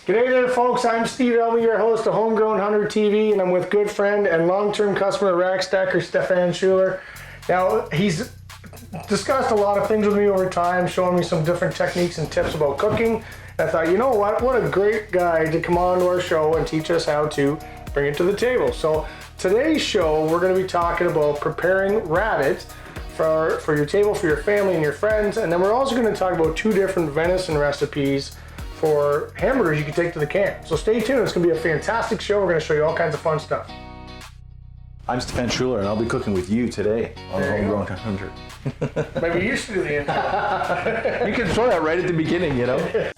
G'day there folks, I'm Stephan, your host of Homegrown Hunter TV, and I'm with good friend and long-term customer Rackstacker, Stephan Schuler. Now, he's discussed a lot of things with me over time, showing me some different techniques and tips about cooking. And I thought, you know what a great guy to come on to our show and teach us how to bring it to the table. So today's show, we're going to be talking about preparing rabbit for your table, for your family and your friends. And then we're also going to talk about 2 different venison recipes for hamburgers you can take to the camp. So stay tuned, it's gonna be a fantastic show. We're gonna show you all kinds of fun stuff. I'm Stephan Schuler and I'll be cooking with you today on Homegrown Hunter. Maybe you should do the intro. You can throw that right at the beginning, you know?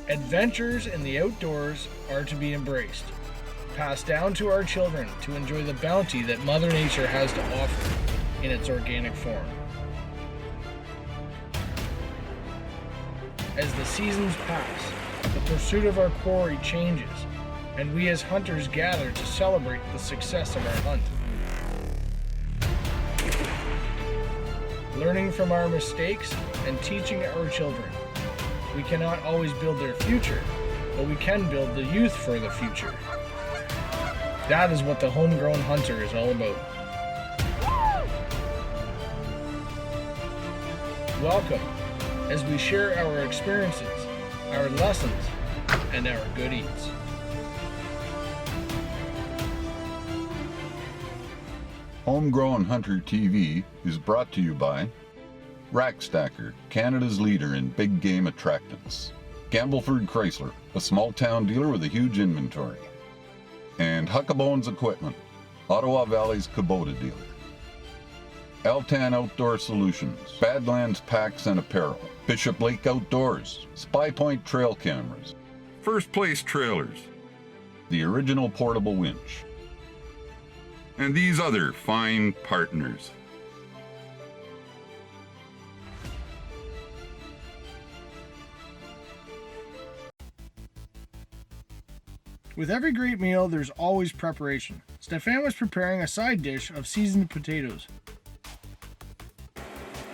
Adventures in the outdoors are to be embraced, passed down to our children to enjoy the bounty that Mother Nature has to offer in its organic form. As the seasons pass, the pursuit of our quarry changes, and we as hunters gather to celebrate the success of our hunt. Learning from our mistakes and teaching our children. We cannot always build their future, but we can build the youth for the future. That is what the Homegrown Hunter is all about. Welcome as we share our experiences, our lessons, and our good eats. Homegrown Hunter TV is brought to you by Rackstacker, Canada's leader in big game attractants. Gambleford Chrysler, a small town dealer with a huge inventory. And Huckabones Equipment, Ottawa Valley's Kubota dealer. Altan Outdoor Solutions, Badlands Packs and Apparel, Bishop Lake Outdoors, Spy Point Trail Cameras, First Place Trailers, the original portable winch, and these other fine partners. With every great meal, there's always preparation. Stephan was preparing a side dish of seasoned potatoes.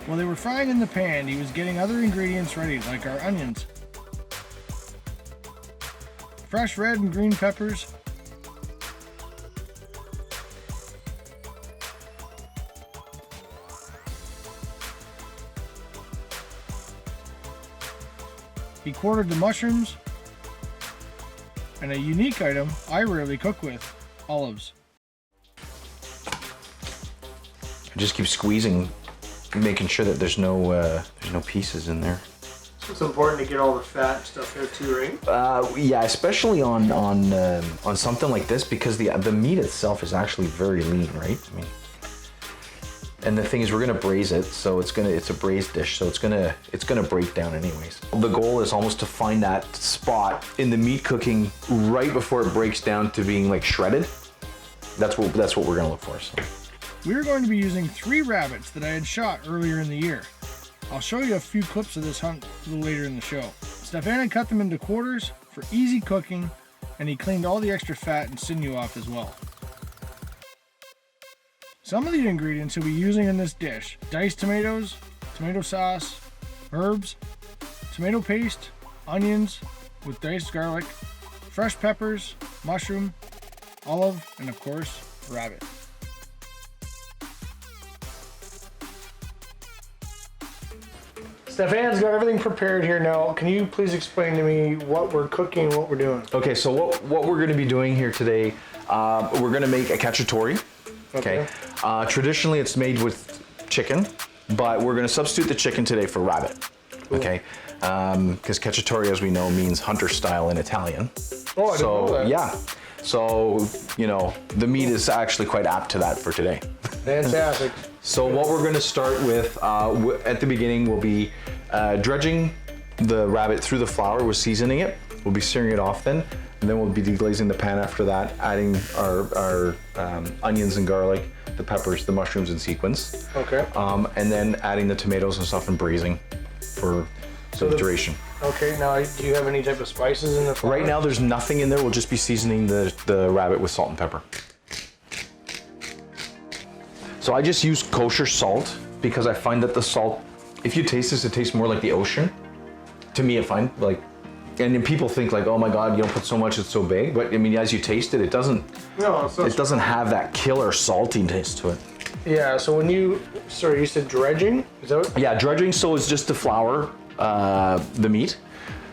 While they were frying in the pan, he was getting other ingredients ready, like our onions, fresh red and green peppers, he quartered the mushrooms, and a unique item I rarely cook with, olives. I just keep squeezing, making sure that there's no pieces in there. So it's important to get all the fat and stuff there too, right? Yeah, especially on something like this, because the meat itself is actually very lean, right? I mean, and the thing is, we're gonna braise it, so it's a braised dish, so it's gonna break down anyways. The goal is almost to find that spot in the meat cooking right before it breaks down to being like shredded. That's what we're gonna look for. So. We are going to be using 3 rabbits that I had shot earlier in the year. I'll show you a few clips of this hunt a little later in the show. Stephan had cut them into quarters for easy cooking, and he cleaned all the extra fat and sinew off as well. Some of the ingredients he'll be using in this dish: diced tomatoes, tomato sauce, herbs, tomato paste, onions with diced garlic, fresh peppers, mushroom, olive, and of course, rabbit. Stephan's got everything prepared here now. Can you please explain to me what we're cooking and what we're doing? Okay, so what we're gonna be doing here today, we're gonna make a cacciatore. Okay. Traditionally, it's made with chicken, but we're going to substitute the chicken today for rabbit. Cool. Okay. Because cacciatore, as we know, means hunter style in Italian. Oh, I didn't know that. Yeah. So, you know, the meat is actually quite apt to that for today. Fantastic. So what we're going to start with at the beginning will be dredging the rabbit through the flour. We're seasoning it. We'll be searing it off then. And then we'll be deglazing the pan after that, adding our onions and garlic, the peppers, the mushrooms in sequence. Okay. And then adding the tomatoes and stuff and braising for the duration. Okay, now do you have any type of spices in the flour? Right now there's nothing in there. We'll just be seasoning the rabbit with salt and pepper. So I just use kosher salt because I find that the salt, if you taste this, it tastes more like the ocean. To me, I find like, and then people think like, oh my God, you don't put so much, it's so big. But I mean, as you taste it, it doesn't have that killer salty taste to it. Yeah, so when you said dredging? Is that what? Yeah, dredging, so it's just to flour the meat.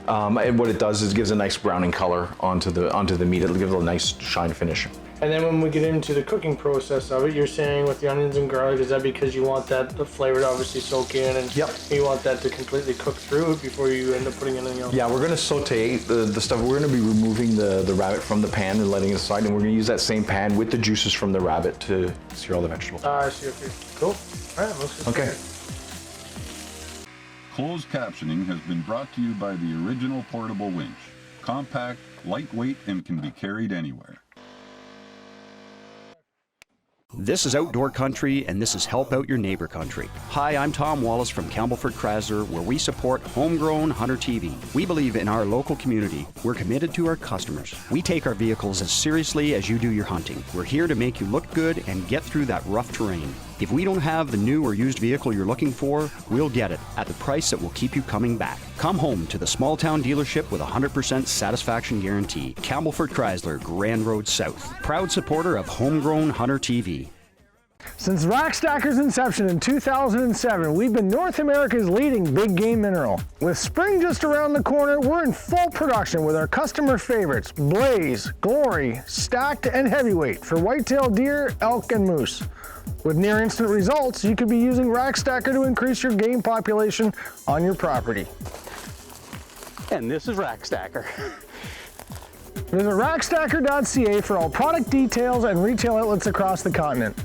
And what it does is it gives a nice browning color onto the meat. It'll give it a nice shine finish. And then when we get into the cooking process of it, you're saying with the onions and garlic, is that because you want the flavor to obviously soak in and Yep. you want that to completely cook through before you end up putting anything else? Yeah, we're gonna saute the stuff. We're gonna be removing the rabbit from the pan and letting it aside, and we're gonna use that same pan with the juices from the rabbit to sear all the vegetables. I see, okay. Cool. All right, let's Okay. Closed captioning has been brought to you by the original portable winch. Compact, lightweight, and can be carried anywhere. This is Outdoor Country, and this is Help Out Your Neighbor Country. Hi, I'm Tom Wallace from Campbellford Chrysler, where we support Homegrown Hunter TV. We believe in our local community. We're committed to our customers. We take our vehicles as seriously as you do your hunting. We're here to make you look good and get through that rough terrain. If we don't have the new or used vehicle you're looking for, we'll get it at the price that will keep you coming back. Come home to the small town dealership with a 100% satisfaction guarantee. Campbellford Chrysler, Grand Road South. Proud supporter of Homegrown Hunter TV. Since Rackstacker's inception in 2007, we've been North America's leading big game mineral. With spring just around the corner, we're in full production with our customer favorites, Blaze, Glory, Stacked, and Heavyweight for whitetail deer, elk, and moose. With near instant results, you could be using Rackstacker to increase your game population on your property. And this is Rackstacker. Visit rackstacker.ca for all product details and retail outlets across the continent.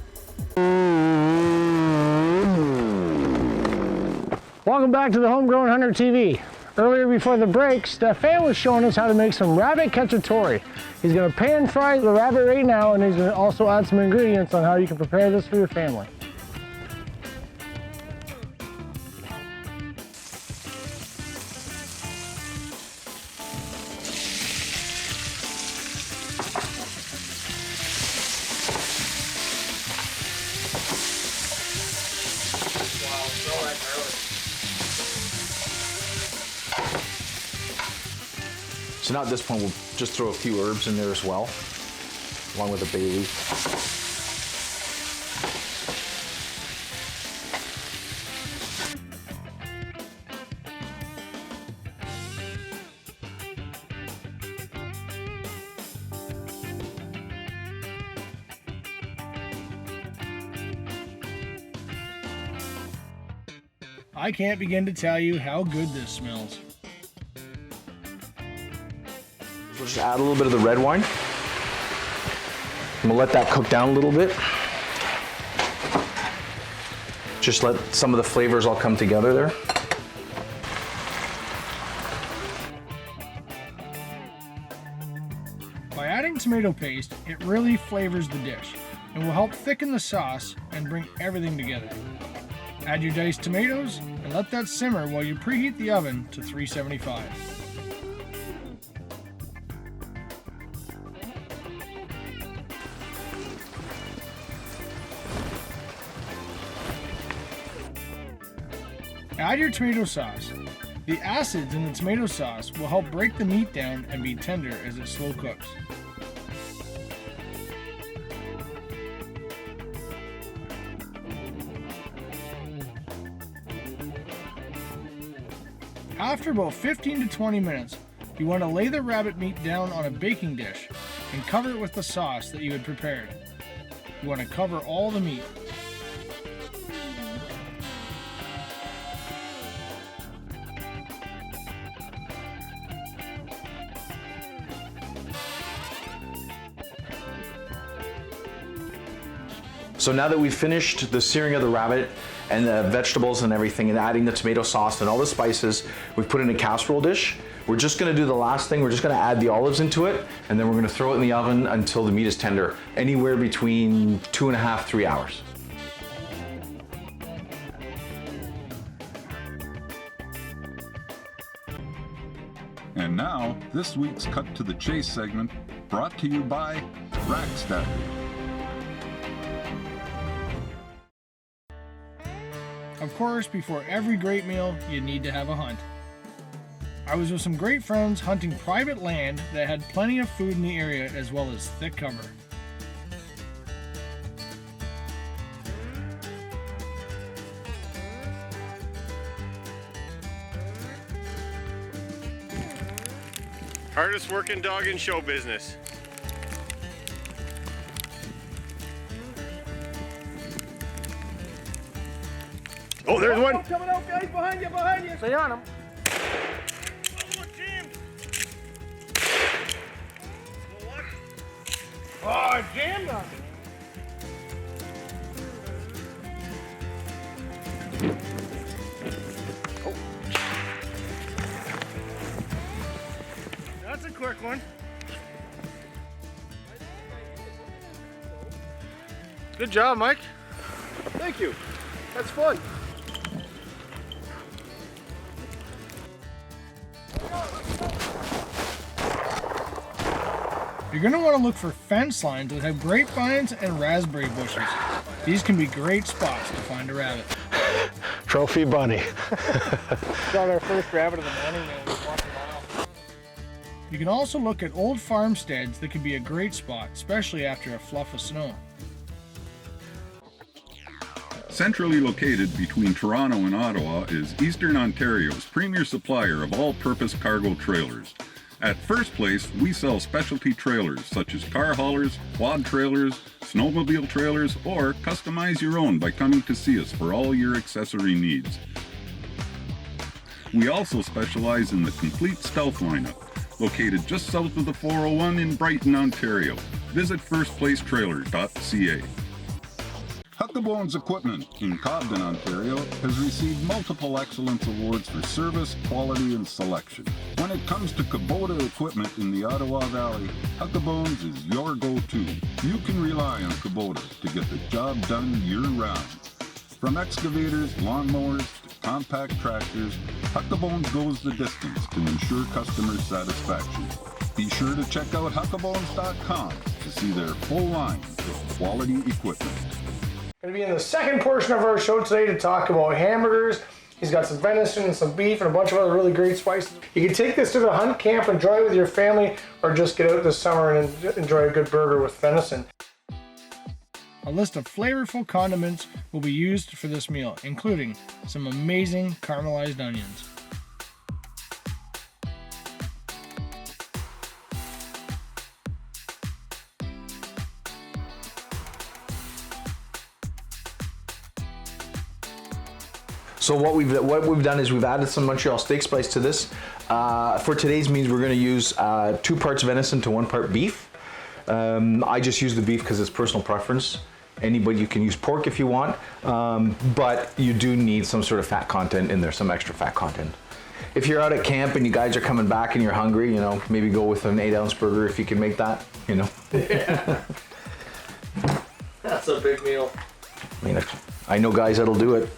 Welcome back to the Homegrown Hunter TV. Earlier before the break, Stephan was showing us how to make some rabbit cacciatore. He's going to pan fry the rabbit right now, and he's going to also add some ingredients on how you can prepare this for your family. So now at this point, we'll just throw a few herbs in there as well, along with a bay leaf. I can't begin to tell you how good this smells. We'll just add a little bit of the red wine. And we'll let that cook down a little bit. Just let some of the flavors all come together there. By adding tomato paste, it really flavors the dish and will help thicken the sauce and bring everything together. Add your diced tomatoes and let that simmer while you preheat the oven to 375. Add your tomato sauce. The acids in the tomato sauce will help break the meat down and be tender as it slow cooks. After about 15 to 20 minutes, you want to lay the rabbit meat down on a baking dish and cover it with the sauce that you had prepared. You want to cover all the meat. So now that we've finished the searing of the rabbit and the vegetables and everything and adding the tomato sauce and all the spices, we've put it in a casserole dish. We're just gonna do the last thing. We're just gonna add the olives into it, and then we're gonna throw it in the oven until the meat is tender, anywhere between 2.5 to 3 hours. And now, this week's Cut to the Chase segment, brought to you by Rackstacker. Of course, before every great meal, you need to have a hunt. I was with some great friends hunting private land that had plenty of food in the area as well as thick cover. Hardest working dog in show business. Oh, there's one. Coming out, guys, behind you. Stay on him. Oh, jammed on me. That's a quick one. Good job, Mike. Thank you. That's fun. You're going to want to look for fence lines that have grapevines and raspberry bushes. These can be great spots to find a rabbit. Trophy bunny. Got our first rabbit of the morning and we walked a mile. You can also look at old farmsteads that can be a great spot, especially after a fluff of snow. Centrally located between Toronto and Ottawa is Eastern Ontario's premier supplier of all-purpose cargo trailers. At First Place, we sell specialty trailers such as car haulers, quad trailers, snowmobile trailers, or customize your own by coming to see us for all your accessory needs. We also specialize in the complete stealth lineup, located just south of the 401 in Brighton, Ontario. Visit firstplacetrailer.ca. Huckabone's equipment in Cobden, Ontario has received multiple excellence awards for service, quality, and selection. When it comes to Kubota equipment in the Ottawa Valley, Huckabone's is your go-to. You can rely on Kubota to get the job done year-round. From excavators, lawnmowers, to compact tractors, Huckabones goes the distance to ensure customer satisfaction. Be sure to check out huckabones.com to see their full line of quality equipment. Going to be in the second portion of our show today to talk about hamburgers. He's got some venison and some beef and a bunch of other really great spices. You can take this to the hunt camp, enjoy it with your family, or just get out this summer and enjoy a good burger with venison. A list of flavorful condiments will be used for this meal, including some amazing caramelized onions. So what we've done is we've added some Montreal steak spice to this. For today's means, we're going to use 2 parts venison to 1 part beef. I just use the beef because it's personal preference. Anybody, you can use pork if you want, but you do need some sort of fat content in there, some extra fat content. If you're out at camp and you guys are coming back and you're hungry, you know, maybe go with an 8-ounce burger if you can make that, you know. Yeah. That's a big meal. I mean, I know guys that'll do it.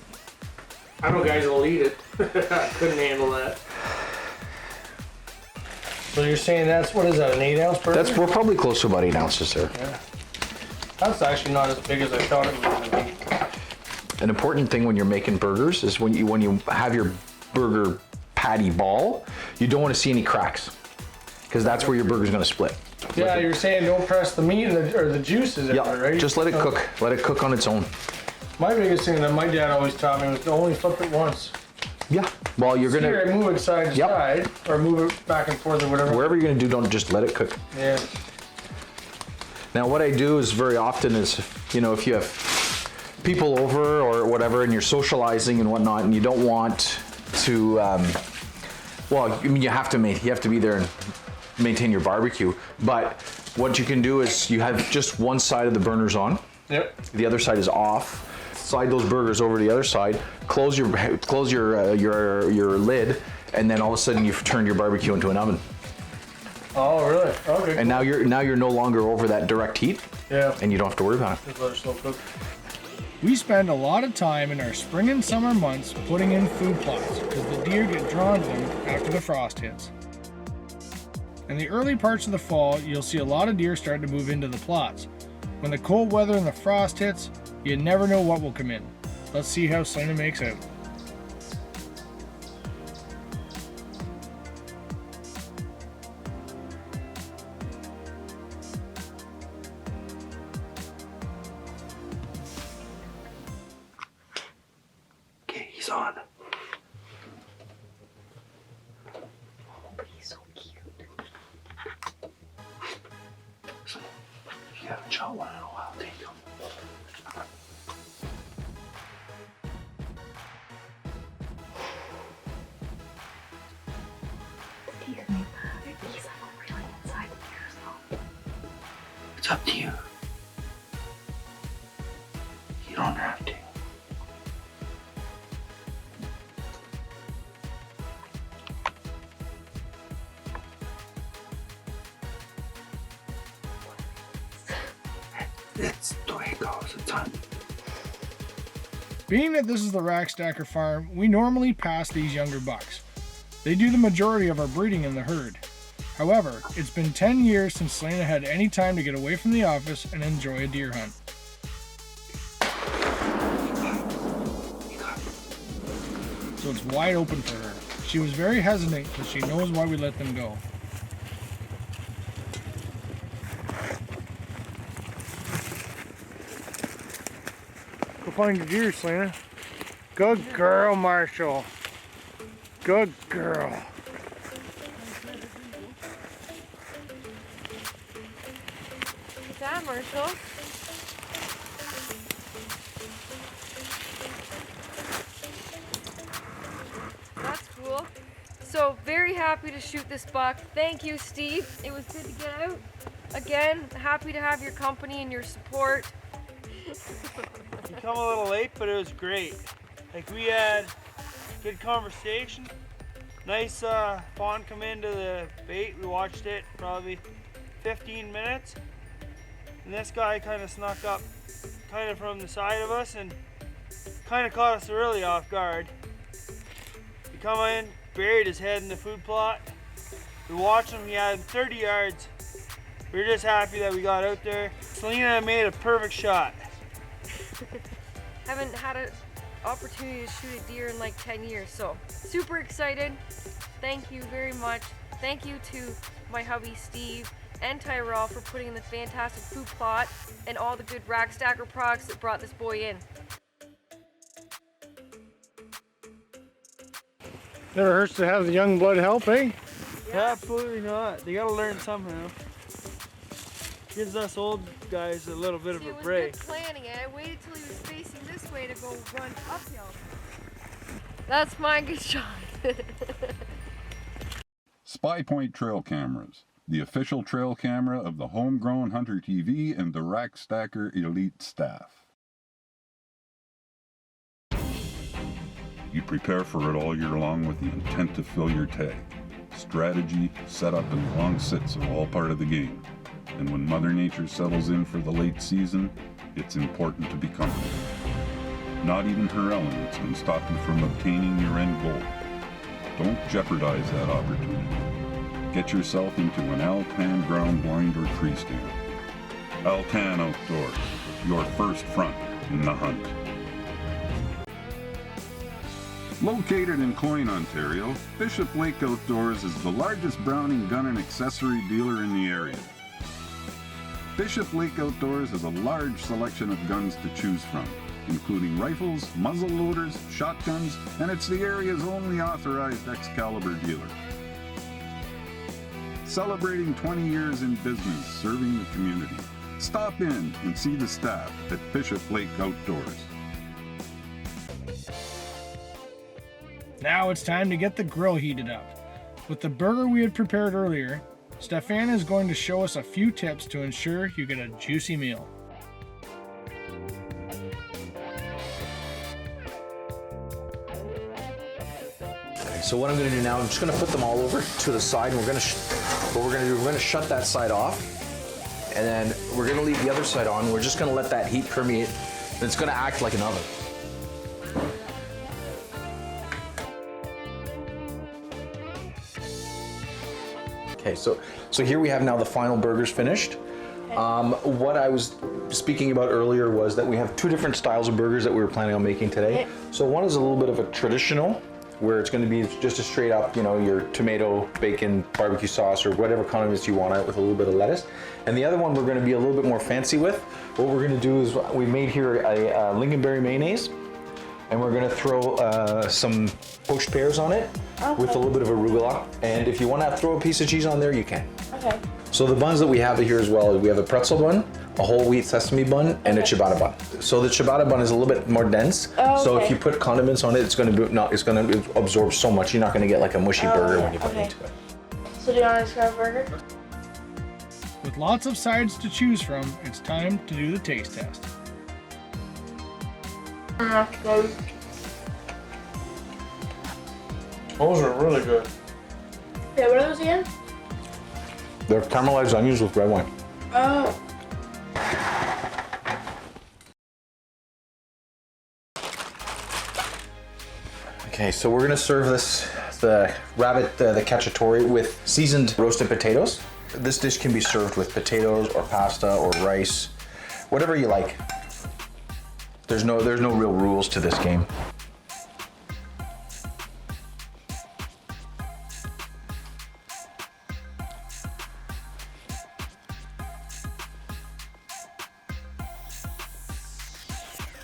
I know guys that'll eat it. I couldn't handle that. So you're saying that's, what is that, an 8-ounce burger? We're probably close to about 8 ounces there. Yeah. That's actually not as big as I thought it was going to be. An important thing when you're making burgers is when you have your burger patty ball, you don't want to see any cracks, because that's where your burger's going to split. Yeah, you're saying don't press the meat or the juices in Yeah, there, right? just let it cook. Let it cook on its own. My biggest thing that my dad always taught me was to only flip it once. Yeah. Well, you're gonna Either move it side to Yep. side, or move it back and forth, or whatever. wherever you're gonna do, don't just let it cook. Yeah. Now, what I do is very often is, you know, if you have people over or whatever, and you're socializing and whatnot, and you don't want to, well, I mean, you have to be there and maintain your barbecue. But what you can do is you have just one side of the burners on. Yep. The other side is off. Slide those burgers over to the other side. Close your lid, and then all of a sudden you've turned your barbecue into an oven. Oh, really? Okay. And now you're no longer over that direct heat. Yeah. And you don't have to worry about it. Just let it slow cook. We spend a lot of time in our spring and summer months putting in food plots because the deer get drawn to them after the frost hits. In the early parts of the fall, you'll see a lot of deer starting to move into the plots. When the cold weather and the frost hits, you never know what will come in. Let's see how Selena makes out. Okay, he's on. He's so cute. So, you haven't shot one in a while, take him. Excuse me, he's like really inside the ears though. It's up to you. You don't have to. It's the way it goes. It's on. Being that this is the Rackstacker farm, we normally pass these younger bucks. They do the majority of our breeding in the herd. However, it's been 10 years since Selena had any time to get away from the office and enjoy a deer hunt. So it's wide open for her. She was very hesitant, but she knows why we let them go. Go find your deer, Selena. Good girl, Marshall. Good girl. What's that, Marshall? That's cool. So, very happy to shoot this buck. Thank you, Steve. It was good to get out. Again, happy to have your company and your support. You come a little late, but it was great. Like, we had good conversation. Nice fawn come into the bait. We watched it probably 15 minutes. And this guy kind of snuck up kind of from the side of us and kind of caught us really off guard. He come in, buried his head in the food plot. We watched him, he had 30 yards. We were just happy that we got out there. Selena made a perfect shot. Haven't had an opportunity to shoot a deer in like 10 years, so super excited. Thank you very much. Thank you to my hubby Steve and Tyrell for putting in the fantastic food plot and all the good Rackstacker products that brought this boy in. Never hurts to have the young blood help, eh? Absolutely not. They gotta learn somehow. Gives us old guys a little bit of See, a it was break. good planning it. I waited till he was facing this way to go run uphill. That's my good shot. Spy Point Trail Cameras, the official trail camera of the Homegrown Hunter TV and the Rackstacker Elite staff. You prepare for it all year long with the intent to fill your tag. Strategy, setup, and long sits are all part of the game. And when Mother Nature settles in for the late season, it's important to be comfortable. Not even her elements can stop you from obtaining your end goal. Don't jeopardize that opportunity. Get yourself into an Altan ground blind or tree stand. Altan Outdoors, your first front in the hunt. Located in Cloyne, Ontario, Bishop Lake Outdoors is the largest Browning gun and accessory dealer in the area. Bishop Lake Outdoors has a large selection of guns to choose from, including rifles, muzzle loaders, shotguns, and it's the area's only authorized Excalibur dealer. Celebrating 20 years in business serving the community. Stop in and see the staff at Bishop Lake Outdoors. Now it's time to get the grill heated up. With the burger we had prepared earlier, Stephan is going to show us a few tips to ensure you get a juicy meal. So what I'm going to do now, I'm just going to put them all over to the side. And we're going to we're going to shut that side off, and then we're going to leave the other side on. We're just going to let that heat permeate. And it's going to act like an oven. Okay, so here we have now the final burgers finished. What I was speaking about earlier was that we have two different styles of burgers that we were planning on making today. Okay. So one is a little bit of a traditional, where it's going to be just a straight up, you know, your tomato, bacon, barbecue sauce, or whatever condiments you want it with a little bit of lettuce. And the other one we're going to be a little bit more fancy with. What we're going to do is we made here a lingonberry mayonnaise, and we're going to throw some poached pears on it with a little bit of arugula. And if you want to throw a piece of cheese on there, you can. Okay. So the buns that we have here as well, we have a pretzel bun, a whole wheat sesame bun, and a ciabatta bun. So the ciabatta bun is a little bit more dense. Oh, so if okay. you put condiments on it, it's going to absorb so much. You're not going to get like a mushy burger when you put it into it. So do you want to describe a burger? With lots of sides to choose from, it's time to do the taste test. Those are really good. Yeah, what are those again? They're caramelized onions with red wine. Oh. Okay, so we're gonna serve the rabbit, the cacciatore, with seasoned roasted potatoes. This dish can be served with potatoes or pasta or rice, whatever you like. There's no real rules to this game.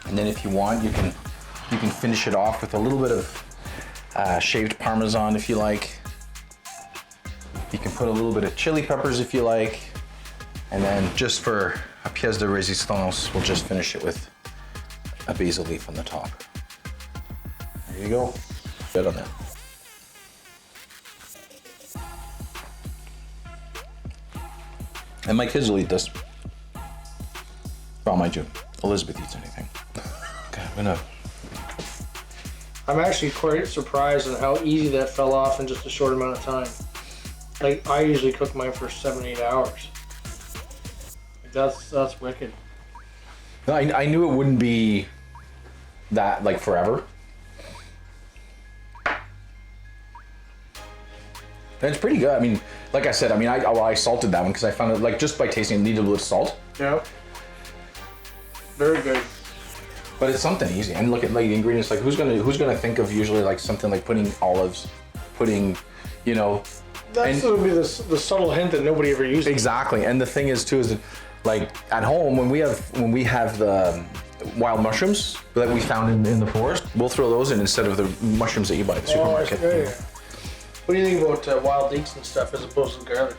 And then if you want, you can finish it off with a little bit of shaved Parmesan if you like. You can put a little bit of chili peppers if you like. And then just for a pièce de résistance, we'll just finish it with a basil leaf on the top. There you go. Good on that. And my kids will eat this. Well, mind you, Elizabeth eats anything. Okay, I'm actually quite surprised at how easy that fell off in just a short amount of time. Like, I usually cook mine for 7-8 hours. That's wicked. I knew it wouldn't be that like forever. And it's pretty good. I mean, like I said, I mean, I salted that one because I found it, like, just by tasting it, needed a little salt. Yeah. Very good. But it's something easy. And look at like the ingredients. Like, who's gonna think of usually like something like putting olives, putting, you know. That's gonna be the subtle hint that nobody ever uses. Exactly. And the thing is too is that, like, at home when we have the wild mushrooms that we found in the forest, we'll throw those in instead of the mushrooms that you buy at the supermarket. Yeah. What do you think about wild leeks and stuff as opposed to garlic?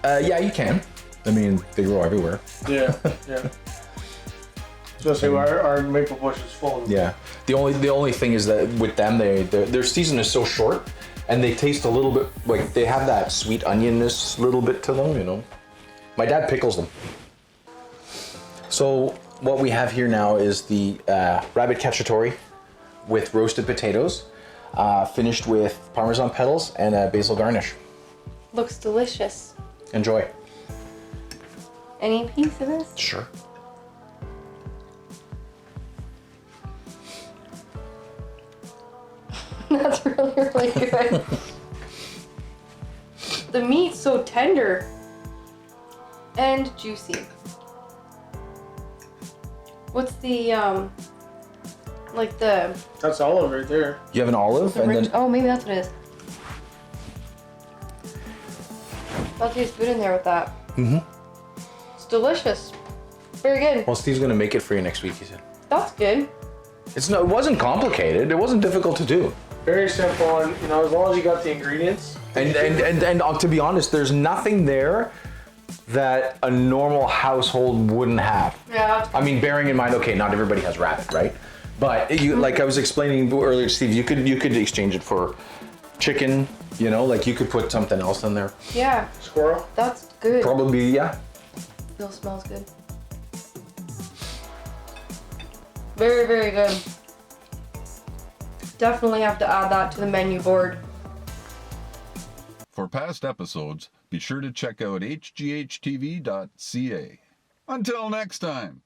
Yeah, you can. I mean, they grow everywhere. Yeah. Especially our maple bush is full of them. Yeah. The only thing is that with them, their season is so short, and they taste a little bit like they have that sweet onionness little bit to them, you know. My dad pickles them. So what we have here now is the rabbit cacciatore with roasted potatoes, finished with Parmesan petals and a basil garnish. Looks delicious. Enjoy. Any piece of this? Sure. That's really, really good. The meat's so tender and juicy. What's the like the? That's olive right there. You have an olive, and then Oh, maybe that's what it is. That tastes good in there with that. Mm-hmm. It's delicious. Very good. Well, Steve's gonna make it for you next week, he said. That's good. It wasn't complicated. It wasn't difficult to do. Very simple, and you know, as long as you got the ingredients. And to be honest, there's nothing there that a normal household wouldn't have. Yeah. I mean, bearing in mind, okay, not everybody has rabbit, right? But you, like I was explaining earlier to Steve, you could exchange it for chicken. You know, like you could put something else in there. Yeah. Squirrel. That's good. Probably, yeah. Still smells good. Very, very good. Definitely have to add that to the menu board. For past episodes, be sure to check out hghtv.ca. Until next time.